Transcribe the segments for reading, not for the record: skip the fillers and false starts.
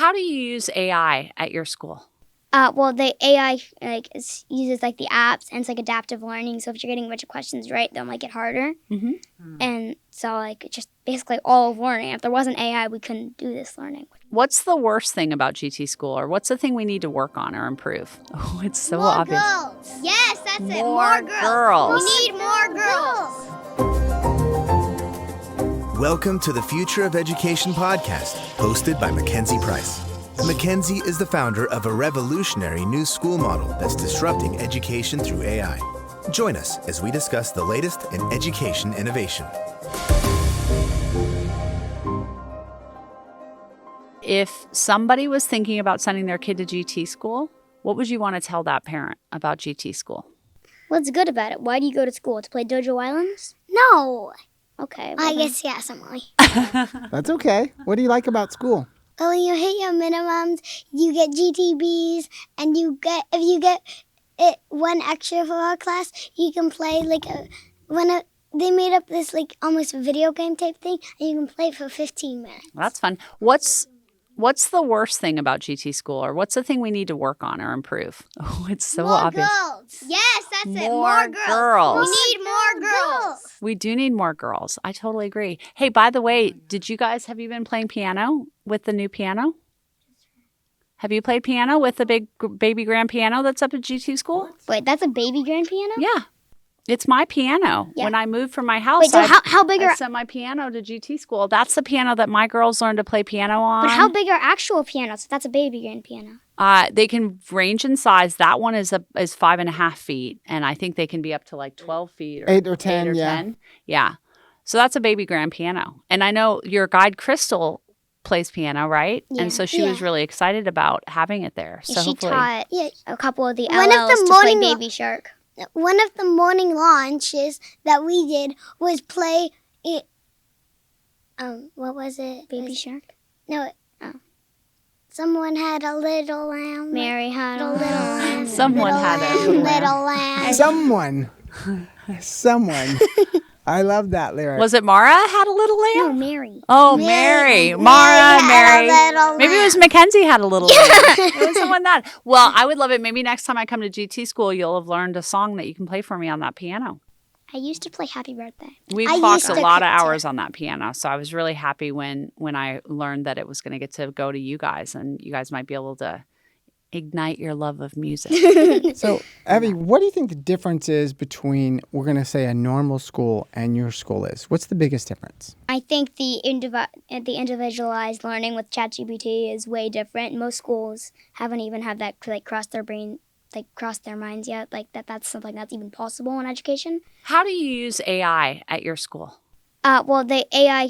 How do you use AI at your school? Well, the AI uses like the apps and it's like adaptive learning. So if you're getting a bunch of questions right, they'll make it harder. Mm-hmm. And so like just basically all of learning. If there wasn't AI, we couldn't do this learning. What's the worst thing about GT School, or what's the thing we need to work on or improve? Oh, it's so More obvious. girls. Yes, that's it. More girls. We need more girls. Welcome to the Future of Education podcast, hosted by Mackenzie Price. Mackenzie is the founder of a revolutionary new school model that's disrupting education through AI. Join us as we discuss the latest in education innovation. If somebody was thinking about sending their kid to GT School, what would you want to tell that parent about GT School? What's good about it? Why do you go to school? To play Dojo Islands? No. Okay. I guess yes, Emily. That's okay. What do you like about school? Well, when you hit your minimums, you get GTBs, and if you get one extra for our class, you can play they made up this like almost video game type thing, and you can play it for 15 minutes. That's fun. What's the worst thing about GT School, or what's the thing we need to work on or improve? Oh, it's so obvious. More girls. Yes, that's it. More girls. We need more girls. We do need more girls. I totally agree. Hey, by the way, have you been playing piano with the new piano? Have you played piano with the big baby grand piano that's up at GT School? Wait, that's a baby grand piano? Yeah. It's my piano. Yeah. When I moved from my house, Wait, so how big I are... sent my piano to GT School. That's the piano that my girls learned to play piano on. But how big are actual pianos if that's a baby grand piano? They can range in size. That one is 5.5 feet, and I think they can be up to like 12 feet. Or 8 or 10, 8 or yeah. 10. Yeah. So that's a baby grand piano. And I know your guide, Crystal, plays piano, right? Yeah. And so she was really excited about having it there. So she hopefully... taught a couple of the One of LLs the to play morning- Baby Shark. One of the morning launches that we did was play it. What was it? Baby Shark? No. Someone had a little lamb. Mary had a little lamb. Someone had a little lamb. Someone. I love that lyric. Was it Mara had a little lamb? No, Mary. Oh, Mary. Mara, Mary. Maybe it was Mackenzie had a little lamb. It was someone that. Well, I would love it. Maybe next time I come to GT School, you'll have learned a song that you can play for me on that piano. I used to play Happy Birthday. We I clocked used a to lot of too. hours on that piano, so I was really happy when I learned that it was going to get to go to you guys, and you guys might be able to ignite your love of music. So, Evie, what do you think the difference is between, we're going to say, a normal school and your school is? What's the biggest difference? I think the individualized learning with ChatGPT is way different. Most schools haven't even had that cross their minds yet. That's something that's even possible in education. How do you use AI at your school? Well, the AI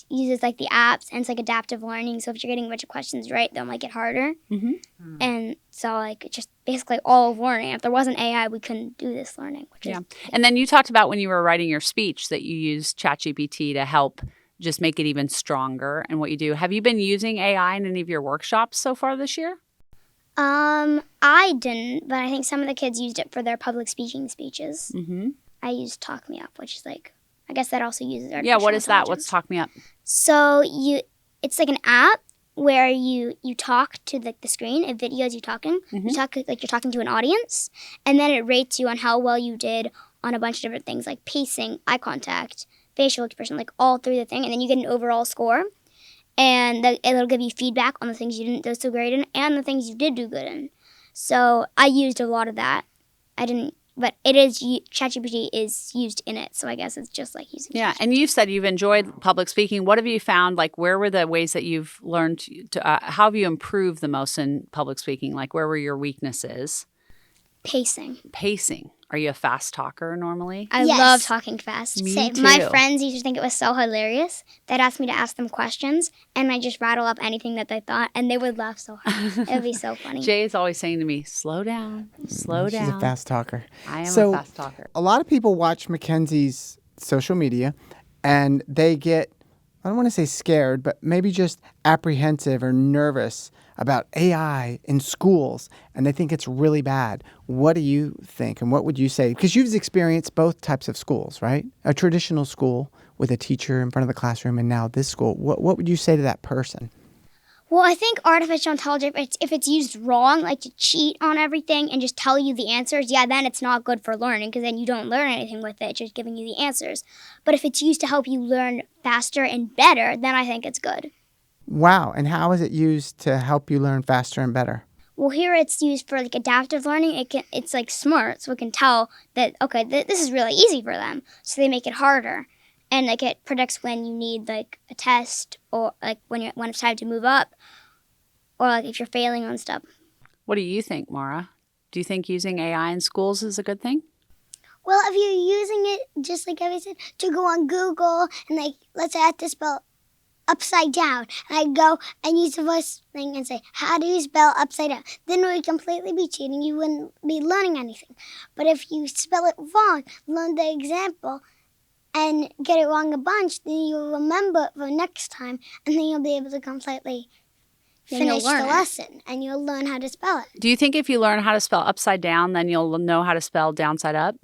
uses like the apps and it's like adaptive learning. So if you're getting a bunch of questions right, they'll make it harder. Mm-hmm. And so just basically all of learning. If there wasn't AI, we couldn't do this learning. And then you talked about when you were writing your speech that you used ChatGPT to help just make it even stronger in what you do. Have you been using AI in any of your workshops so far this year? I didn't, but I think some of the kids used it for their public speaking speeches. Mm-hmm. I used Talk Me Up, which is I guess that also uses artificial Yeah, what is that? intelligence. Let's Talk Me Up. So it's like an app where you talk to the screen. It videos you talking. Mm-hmm. You talk like you're talking to an audience, and then it rates you on how well you did on a bunch of different things like pacing, eye contact, facial expression, like all through the thing, and then you get an overall score. And it'll give you feedback on the things you didn't do so great in and the things you did do good in. So I used a lot of that. I didn't. But ChatGPT is used in it, so I guess it's just like using Yeah, and you said you've enjoyed public speaking. What have you found? Like, where were the ways that you've learned to how have you improved the most in public speaking? Like, where were your weaknesses? Pacing. Are you a fast talker normally? I love talking fast. Me too. My friends used to think it was so hilarious. They'd ask me to ask them questions, and I just rattle up anything that they thought, and they would laugh so hard. It would be so funny. Jay is always saying to me, slow down. She's a fast talker. I am So, a fast talker. A lot of people watch Mackenzie's social media, and they get, I don't want to say scared, but maybe just apprehensive or nervous about AI in schools, and they think it's really bad. What do you think, and what would you say? Because you've experienced both types of schools, right? A traditional school with a teacher in front of the classroom, and now this school. What would you say to that person? Well, I think artificial intelligence, if it's used wrong, like to cheat on everything and just tell you the answers, then it's not good for learning because then you don't learn anything with it, just giving you the answers. But if it's used to help you learn faster and better, then I think it's good. Wow. And how is it used to help you learn faster and better? Well, here it's used for like adaptive learning. It's like smart, so it can tell that, okay, this is really easy for them. So they make it harder. And like it predicts when you need like a test or like when it's time to move up or like if you're failing on stuff. What do you think, Mara? Do you think using AI in schools is a good thing? Well, if you're using it, just like Evie said, to go on Google and like, let's say I have to spell upside down, and I go and use the voice thing and say, how do you spell upside down? Then it would completely be cheating. You wouldn't be learning anything. But if you spell it wrong, learn the example, and get it wrong a bunch, then you'll remember it for next time, and then you'll be able to completely finish the lesson, and you'll learn how to spell it. Do you think if you learn how to spell upside down, then you'll know how to spell downside up?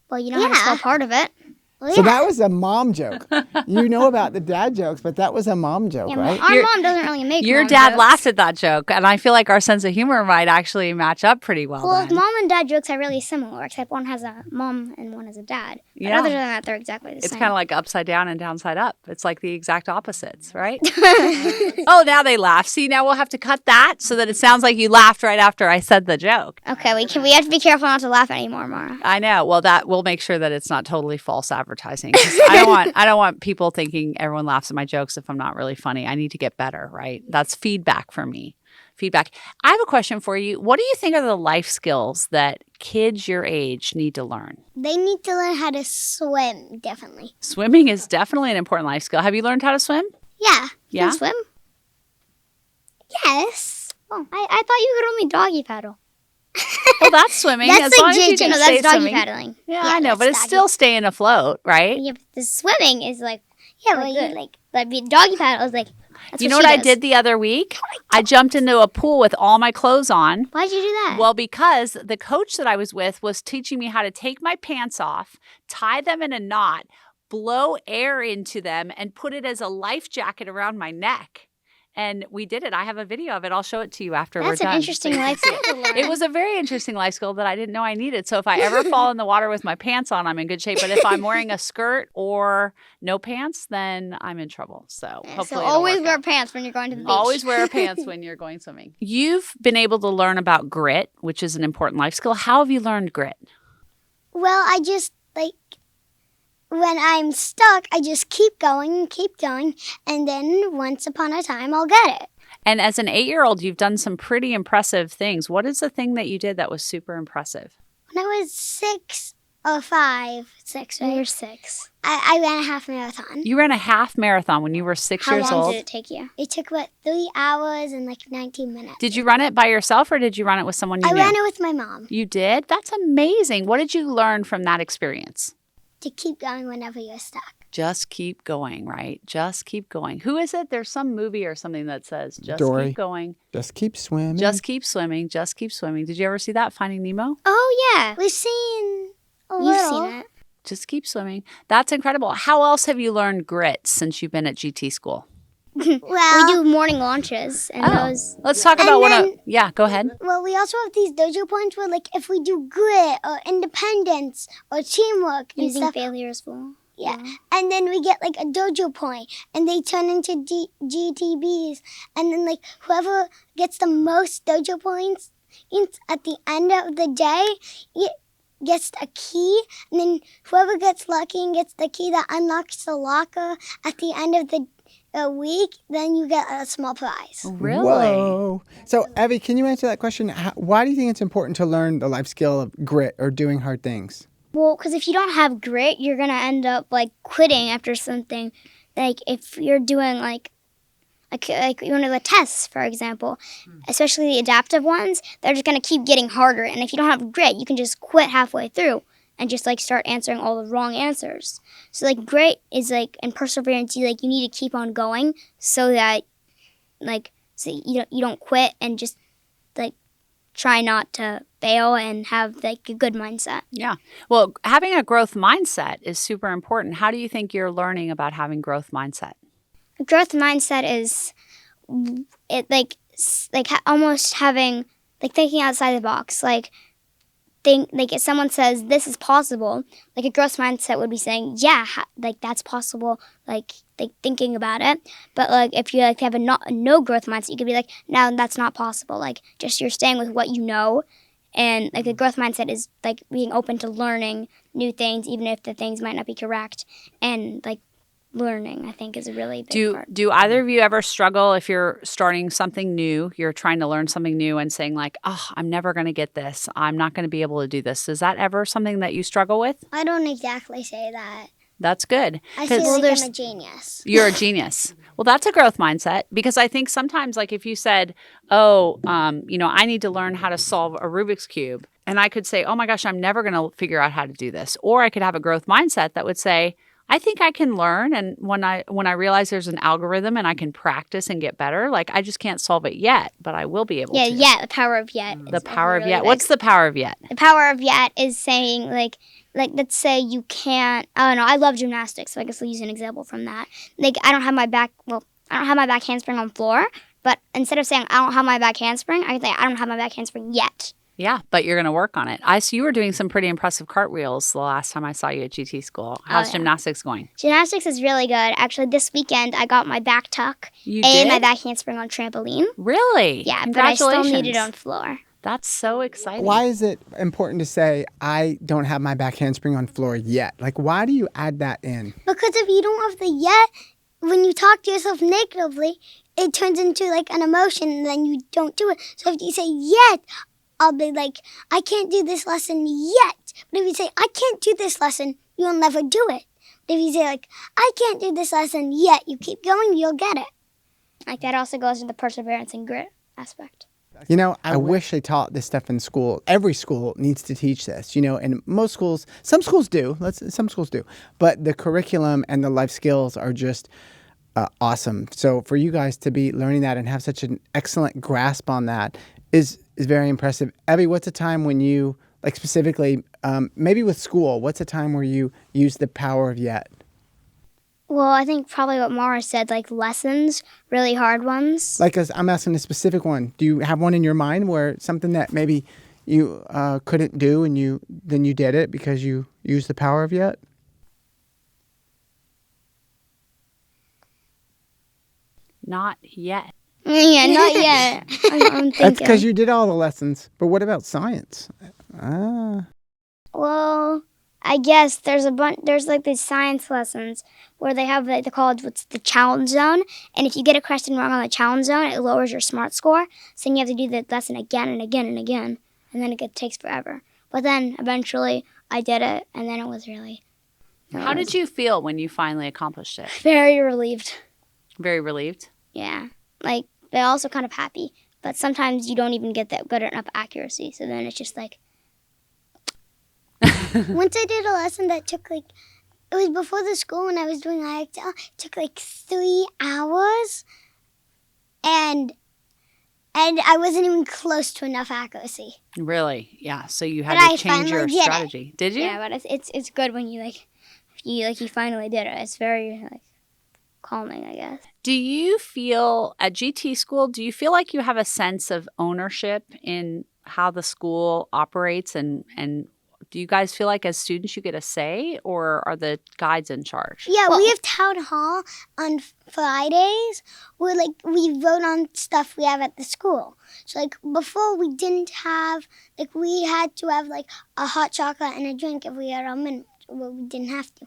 Well, you know how to spell part of it. Well, So that was a mom joke. You know about the dad jokes, but that was a mom joke, right? Our mom doesn't really make Your mom dad jokes. laughed at that joke, and I feel like our sense of humor might actually match up pretty well. Well, then. mom and dad jokes are really similar, except one has a mom and one has a dad. But Yeah. other than that, they're exactly the It's same. kind of like upside down and downside up. It's like the exact opposites, right? Oh, now they laugh. See, now we'll have to cut that so that it sounds like you laughed right after I said the joke. Okay, we have to be careful not to laugh anymore, Mara. I know. Well, that we'll make sure that it's not totally false advertising. 'Cause I don't want people thinking everyone laughs at my jokes if I'm not really funny. I need to get better, right? That's feedback for me. Feedback. I have a question for you. What do you think are the life skills that kids your age need to learn? They need to learn how to swim, definitely. Swimming is definitely an important life skill. Have you learned how to swim? Yeah. Yeah. Can you swim? Yes. Oh, I thought you could only doggy paddle. Well, that's swimming. That's as like long as you JJ. can No, stay that's doggy swimming. paddling. Yeah, Yeah, I know, that's but it's doggy. still staying afloat, right? Yeah, but the swimming is like, Yeah, like well, good. Like the doggy paddle is like, that's You know what what she I does. did the other week? I jumped into a pool with all my clothes on. Why'd you do that? Well, because the coach that I was with was teaching me how to take my pants off, tie them in a knot, blow air into them, and put it as a life jacket around my neck. And we did it. I have a video of it. I'll show it to you after That's we're an done. interesting life skill to learn. It was a very interesting life skill that I didn't know I needed. So if I ever fall in the water with my pants on, I'm in good shape. But if I'm wearing a skirt or no pants, then I'm in trouble. So hopefully So it'll always work wear out. pants when you're going to the beach. Always wear pants when you're going swimming. You've been able to learn about grit, which is an important life skill. How have you learned grit? Well, I just, like, when I'm stuck, I just keep going, and then once upon a time, I'll get it. And as an 8-year-old, you've done some pretty impressive things. What is the thing that you did that was super impressive? When I was 6 or 5, 6, When right? you're 6. I ran a half marathon. You ran a half marathon when you were 6 How years long old. did it take you? It took about 3 hours and like 19 minutes. Did you run it by yourself or did you run it with someone you I knew? ran it with my mom You did? That's amazing. What did you learn from that experience? to keep going whenever you're stuck. Just keep going, right? Just keep going. Who is it? There's some movie or something that says, just Dory. keep going. Just keep swimming. Just keep swimming. Just keep swimming. Did you ever see that, Finding Nemo? Oh, yeah. We've seen a You've little. seen it. Just keep swimming. That's incredible. How else have you learned grit since you've been at GT school? Well, We do morning launches, and those. Let's talk And about one then- of... Yeah, go ahead. well, we also have these dojo points where, like, if we do grit or independence or teamwork and Using stuff, failure as well. yeah, and then we get like a dojo point, and they turn into GTBs, and then like whoever gets the most dojo points at the end of the day, it gets a key, and then whoever gets lucky and gets the key that unlocks the locker at the end of the week, then you get a small prize. Really? Whoa. So, Evie, can you answer that question? Why do you think it's important to learn the life skill of grit or doing hard things? Well, because if you don't have grit, you're going to end up, like, quitting after something. Like, if you're doing, like one of the tests, for example, especially the adaptive ones, they're just going to keep getting harder. And if you don't have grit, you can just quit halfway through and just, like, start answering all the wrong answers. So, like, grit is, like, and perseverance, you need to keep on going so that, like, so you don't quit and just, like, try not to fail and have, like, a good mindset. Yeah. Well, having a growth mindset is super important. How do you think you're learning about having growth mindset? Growth mindset is almost having like thinking outside the box. Like if someone says this is possible, like a growth mindset would be saying, yeah, like that's possible. Like thinking about it. But like if you like have a no growth mindset, you could be like, no, that's not possible. Like just you're staying with what you know. And like a growth mindset is like being open to learning new things, even if the things might not be correct. And like learning, I think, is a really big part. Do either of you ever struggle if you're starting something new, you're trying to learn something new and saying like, oh, I'm never going to get this. I'm not going to be able to do this. Is that ever something that you struggle with? I don't exactly say that. That's good. I feel like I'm a genius. You're a genius. Well, that's a growth mindset because I think sometimes like if you said, oh, I need to learn how to solve a Rubik's Cube. And I could say, oh my gosh, I'm never going to figure out how to do this. Or I could have a growth mindset that would say, I think I can learn. And when I realize there's an algorithm and I can practice and get better, like I just can't solve it yet, but I will be able to. Yeah, the power of yet. The power of yet. What's the power of yet? The power of yet is saying like let's say you can't. I don't know. I love gymnastics, so I guess I'll use an example from that. Like I don't have my back handspring on floor, but instead of saying I don't have my back handspring, I can say I don't have my back handspring yet. Yeah, but you're going to work on it. I see you were doing some pretty impressive cartwheels the last time I saw you at GT school. How's gymnastics going? Gymnastics is really good. Actually, this weekend I got my back tuck my back handspring on trampoline. Really? Yeah, but I still need it on floor. That's so exciting. Why is it important to say, I don't have my back handspring on floor yet? Like, why do you add that in? Because if you don't have the yet, when you talk to yourself negatively, it turns into like an emotion and then you don't do it. So if you say yet, I'll be like, I can't do this lesson yet. But if you say, I can't do this lesson, you'll never do it. But if you say like, I can't do this lesson yet, you keep going, you'll get it. Like that also goes to the perseverance and grit aspect. You know, I wish they taught this stuff in school. Every school needs to teach this, and most schools, some schools do, but the curriculum and the life skills are just awesome. So for you guys to be learning that and have such an excellent grasp on that is very impressive. Evie, what's a time when you, like specifically, maybe with school, what's a time where you use the power of yet? Well, I think probably what Mara said, like lessons, really hard ones. Like, I'm asking a specific one. Do you have one in your mind where something that maybe you couldn't do and you did it because you used the power of yet? Not yet. Yeah, not yet. I'm thinking. That's because you did all the lessons. But what about science? Well, I guess there's like these science lessons where they have they call it what's the challenge zone, and if you get a question wrong on the challenge zone, it lowers your SMART score. So then you have to do the lesson again and again and again, and then it takes forever. But then eventually I did it, and then it was really. How did you feel when you finally accomplished it? Very relieved. Very relieved? Yeah, but also kind of happy. But sometimes you don't even get that good enough accuracy, so then it's just like. Once I did a lesson that took it was before the school when I was doing IXL, it took 3 hours, and I wasn't even close to enough accuracy. Really? Yeah. So you had to change your strategy. Did you? Yeah, but it's good when you finally did it. It's very calming, I guess. Do you feel at GT school? Do you feel like you have a sense of ownership in how the school operates and do you guys feel like as students you get a say, or are the guides in charge? Yeah, we have town hall on Fridays where we vote on stuff we have at the school. So before we didn't have we had to have a hot chocolate and a drink if we had our minutes. Well, we didn't have to.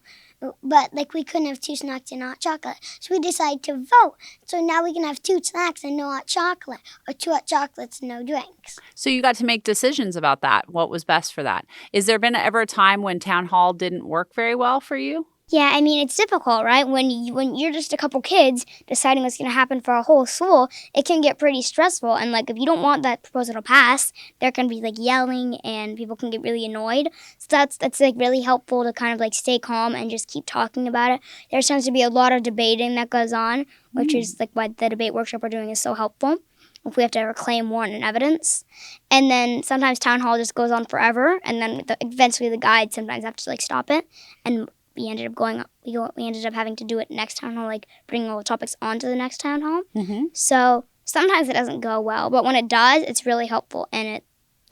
But we couldn't have 2 snacks and hot chocolate. So we decided to vote. So now we can have 2 snacks and no hot chocolate, or 2 hot chocolates and no drinks. So you got to make decisions about that. What was best for that? Is there been ever a time when town hall didn't work very well for you? Yeah, I mean, it's difficult, right? When you're just a couple kids deciding what's going to happen for a whole school, it can get pretty stressful. And, if you don't want that proposal to pass, there can be, yelling and people can get really annoyed. So that's really helpful to kind of, stay calm and just keep talking about it. There tends to be a lot of debating that goes on, which is, why the debate workshop we're doing is so helpful. If we have to reclaim warrant and evidence. And then sometimes town hall just goes on forever, and then eventually the guides sometimes have to, stop it. And we ended up having to do it next town hall, like bringing all the topics onto the next town hall. Mm-hmm. So sometimes it doesn't go well, but when it does, it's really helpful, and it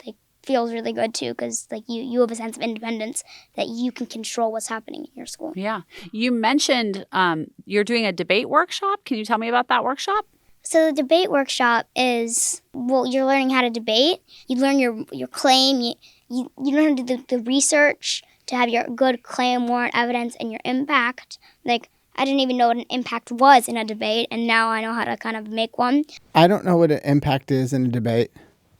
like feels really good too, because like you have a sense of independence that you can control what's happening in your school. Yeah. You mentioned you're doing a debate workshop. Can you tell me about that workshop? So the debate workshop is, well, you're learning how to debate. You learn your claim. You learn how to do the research to have your good claim, warrant, evidence, and your impact. Like, I didn't even know what an impact was in a debate, and now I know how to kind of make one. I don't know what an impact is in a debate.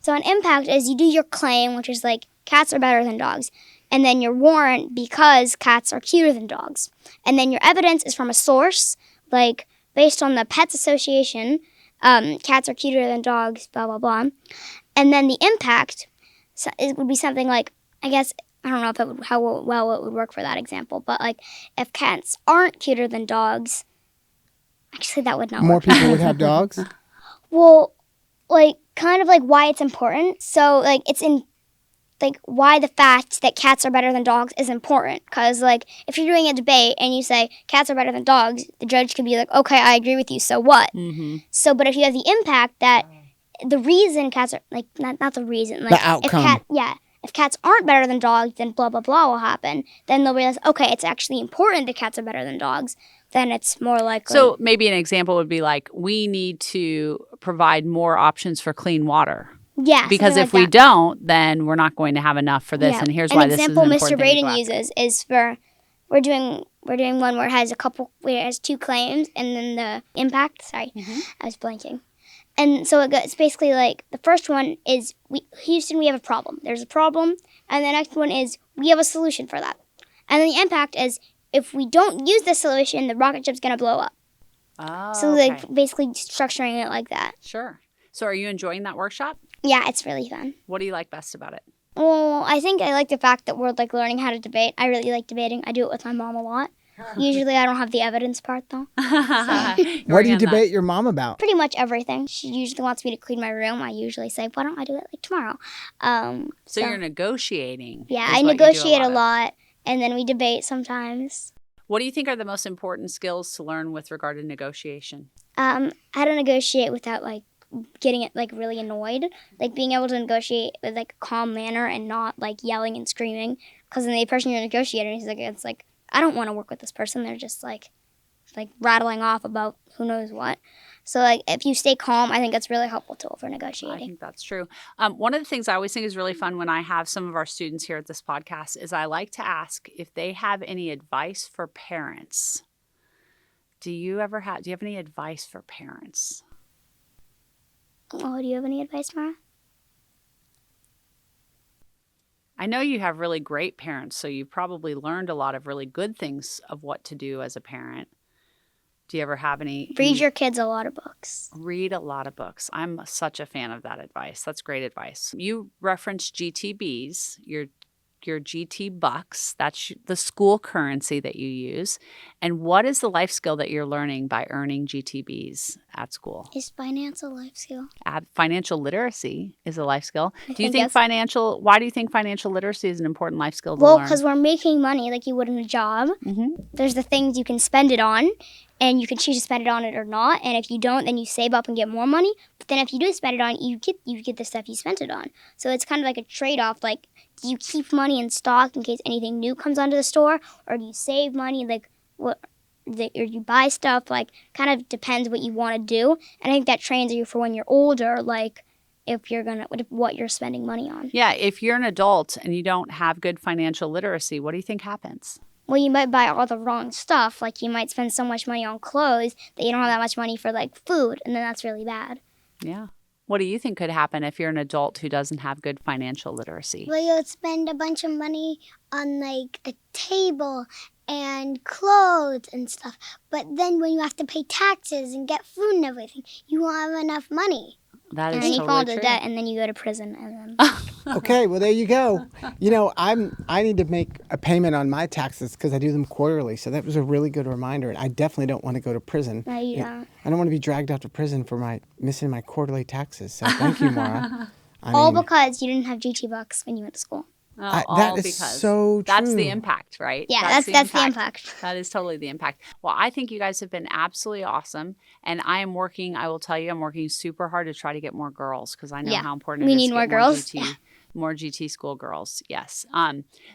So an impact is you do your claim, which is like, cats are better than dogs. And then your warrant, because cats are cuter than dogs. And then your evidence is from a source, like, based on the Pets Association, cats are cuter than dogs, blah, blah, blah. And then the impact it would be something like, I guess, I don't know if it would, how well it would work for that example, but like if cats aren't cuter than dogs, actually that would not More work. people would have dogs? Well, like kind of like why it's important. So like it's in like why the fact that cats are better than dogs is important. Because like if you're doing a debate and you say cats are better than dogs, the judge can be like, okay, I agree with you. So what? Mm-hmm. So, but if you have the impact that the reason cats are like not the reason, like The outcome. if cats aren't better than dogs, then blah blah blah will happen. Then they'll realize, okay, it's actually important that cats are better than dogs. Then it's more likely. So maybe an example would be like, we need to provide more options for clean water. Yeah, because if we don't, then we're not going to have enough for this. Yeah. And here's why this is an important Mr. thing to Braden go after. uses is for we're doing one where it has two claims and then the impact. Sorry, I was blanking. And so it's basically like the first one is Houston, we have a problem. There's a problem, and the next one is we have a solution for that. And then the impact is if we don't use this solution, the rocket ship's gonna blow up. Oh, so okay. like basically structuring it like that. Sure. So are you enjoying that workshop? Yeah, it's really fun. What do you like best about it? Well, I think I like the fact that we're like learning how to debate. I really like debating. I do it with my mom a lot. Usually I don't have the evidence part though. What do you debate your mom about? Pretty much everything. She usually wants me to clean my room. I usually say, why don't I do it like tomorrow? So you're negotiating. Yeah, I negotiate a lot, and then we debate sometimes. What do you think are the most important skills to learn with regard to negotiation? How to negotiate without like getting it like really annoyed, like being able to negotiate with like a calm manner and not like yelling and screaming. Because then the person you're negotiating is like, it's like, I don't want to work with this person. They're just like rattling off about who knows what. So like if you stay calm, I think that's really helpful tool for negotiating. I think that's true. One of the things I always think is really fun when I have some of our students here at this podcast is I like to ask if they have any advice for parents. Do you have any advice for parents? Oh, do you have any advice, Mara? I know you have really great parents, so you've probably learned a lot of really good things of what to do as a parent. Do you ever have any? Read your kids a lot of books. Read a lot of books. I'm such a fan of that advice. That's great advice. You referenced GTBs, your GT bucks. That's the school currency that you use. And what is the life skill that you're learning by earning GTBs at school? Is finance a life skill? Financial literacy is a life skill. Why do you think financial literacy is an important life skill to learn? Well, because we're making money like you would in a job. Mm-hmm. There's the things you can spend it on, and you can choose to spend it on it or not. And if you don't, then you save up and get more money. But then if you do spend it on, you get the stuff you spent it on. So it's kind of like a trade-off. Like, do you keep money in stock in case anything new comes onto the store, or do you save money or you buy stuff? Like, kind of depends what you want to do. And I think that trains you for when you're older, like what you're spending money on. Yeah, if you're an adult and you don't have good financial literacy, what do you think happens? Well, you might buy all the wrong stuff. Like, you might spend so much money on clothes that you don't have that much money for, like, food, and then that's really bad. Yeah. What do you think could happen if you're an adult who doesn't have good financial literacy? Well, you'll spend a bunch of money on, like, a table and clothes and stuff. But then when you have to pay taxes and get food and everything, you won't have enough money. That is and then you totally fall into true. debt, and then you go to prison, and then... Okay, well, there you go. You know, I need to make a payment on my taxes because I do them quarterly. So that was a really good reminder. And I definitely don't want to go to prison. No, you don't. I don't want to be dragged out to prison for missing my quarterly taxes. So thank you, Mara. All because you didn't have GT bucks when you went to school. That is so true. That's the impact, right? Yeah, that's the impact. That is totally the impact. Well, I think you guys have been absolutely awesome. And I will tell you, I'm working super hard to try to get more girls because I know how important it is. We need more girls. More GT school girls. Yes.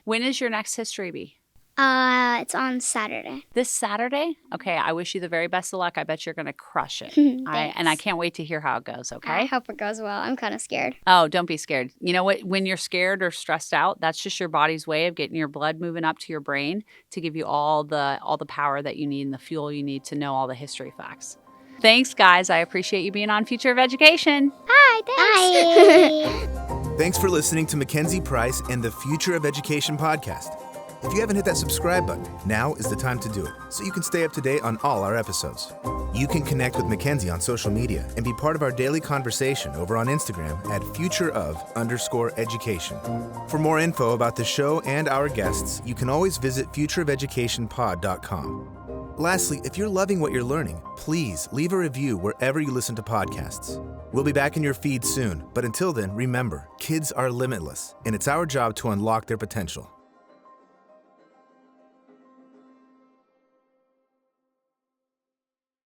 When is your next history bee? It's on Saturday. This Saturday? Okay, I wish you the very best of luck. I bet you're going to crush it. And I can't wait to hear how it goes, okay? I hope it goes well. I'm kind of scared. Oh, don't be scared. You know what? When you're scared or stressed out, that's just your body's way of getting your blood moving up to your brain to give you all the power that you need and the fuel you need to know all the history facts. Thanks, guys. I appreciate you being on Future of Education. Hi, thanks. Bye. Thanks for listening to Mackenzie Price and the Future of Education podcast. If you haven't hit that subscribe button, now is the time to do it, so you can stay up to date on all our episodes. You can connect with Mackenzie on social media and be part of our daily conversation over on Instagram at futureof_education. For more info about the show and our guests, you can always visit futureofeducationpod.com. Lastly, if you're loving what you're learning, please leave a review wherever you listen to podcasts. We'll be back in your feed soon, but until then, remember, kids are limitless, and it's our job to unlock their potential.